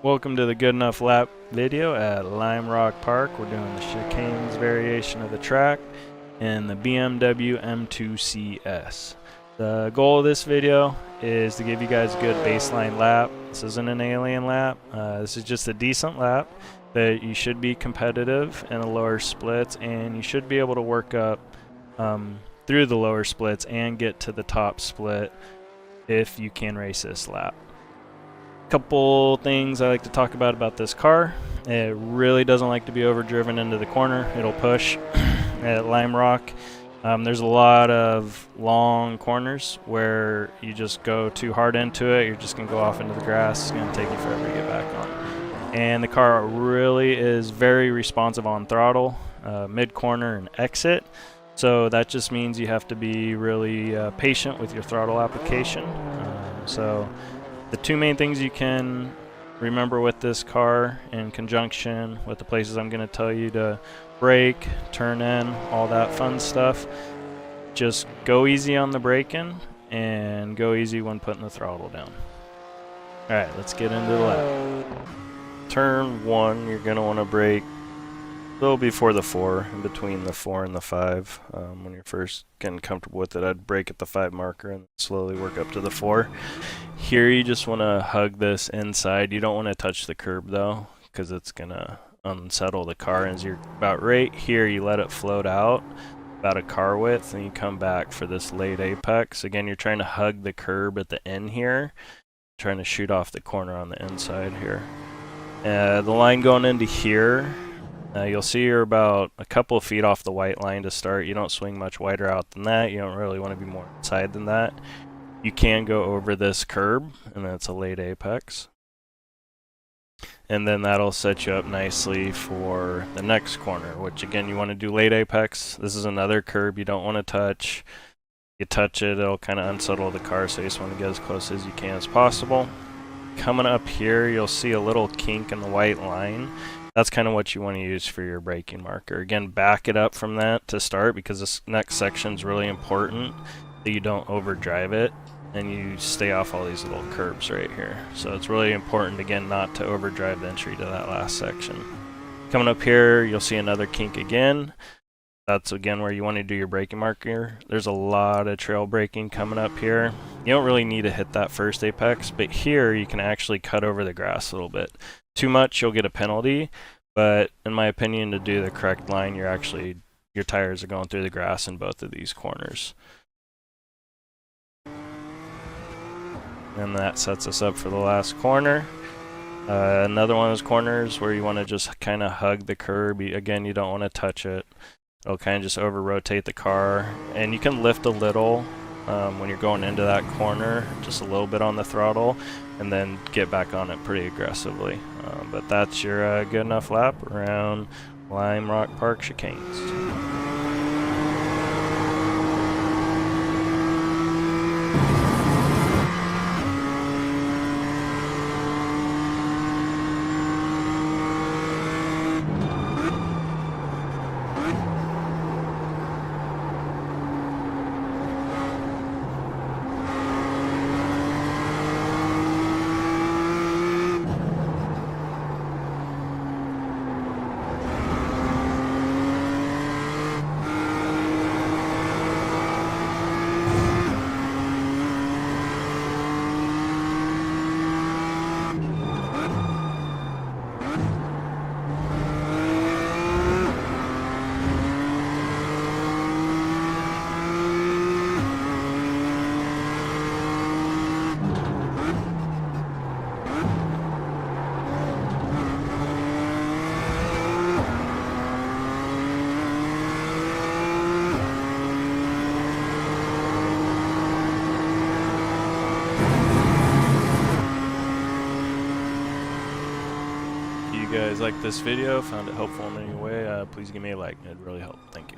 Welcome to the Good Enough Lap video at Lime Rock Park. We're doing the Chicanes variation of the track in the BMW M2 CS. The goal of this video is to give you guys a good baseline lap. This isn't an alien lap. This is just a decent lap that you should be competitive in the lower splits, and you should be able to work up through the lower splits and get to the top split if you can race this lap. Couple things I like to talk about this car. It really doesn't like to be overdriven into the corner. It'll push at Lime Rock. There's a lot of long corners where you just go too hard into it. You're just gonna go off into the grass. It's gonna take you forever to get back on. And the car really is very responsive on throttle, mid corner and exit. So that just means you have to be really patient with your throttle application. The two main things you can remember with this car in conjunction with the places I'm going to tell you to brake, turn in, all that fun stuff, just go easy on the braking and go easy when putting the throttle down. Alright, let's get into the lap. Turn 1, you're going to want to brake a little before the 4, in between the 4 and the 5. When you're first getting comfortable with it, I'd brake at the 5 marker and slowly work up to the 4. Here you just want to hug this inside. You don't want to touch the curb though, because it's going to unsettle the car. As you're about right here, you let it float out about a car width, and you come back for this late apex. Again, you're trying to hug the curb at the end here, trying to shoot off the corner on the inside here. The line going into here, you'll see you're about a couple of feet off the white line to start. You don't swing much wider out than that. You don't really want to be more inside than that. You can go over this curb, and that's a late apex. And then that'll set you up nicely for the next corner, which again, you want to do late apex. This is another curb you don't want to touch. You touch it, it'll kind of unsettle the car, so you just want to get as close as you can as possible. Coming up here, you'll see a little kink in the white line. That's kind of what you want to use for your braking marker. Again, back it up from that to start, because this next section is really important that you don't overdrive it and you stay off all these little curbs right here. So it's really important, again, not to overdrive the entry to that last section. Coming up here, you'll see another kink again. That's again where you want to do your braking marker. There's a lot of trail braking coming up here. You don't really need to hit that first apex, but here you can actually cut over the grass a little bit. Too much, you'll get a penalty, but in my opinion, to do the correct line, your tires are going through the grass in both of these corners. And that sets us up for the last corner. Another one of those corners where you want to just kind of hug the curb. Again, you don't want to touch it. It'll kind of just over rotate the car, and you can lift a little when you're going into that corner, just a little bit on the throttle, and then get back on it pretty aggressively. But that's your good enough lap around Lime Rock Park Chicanes. If you guys like this video, found it helpful in any way, please give me a like. It'd really help. Thank you.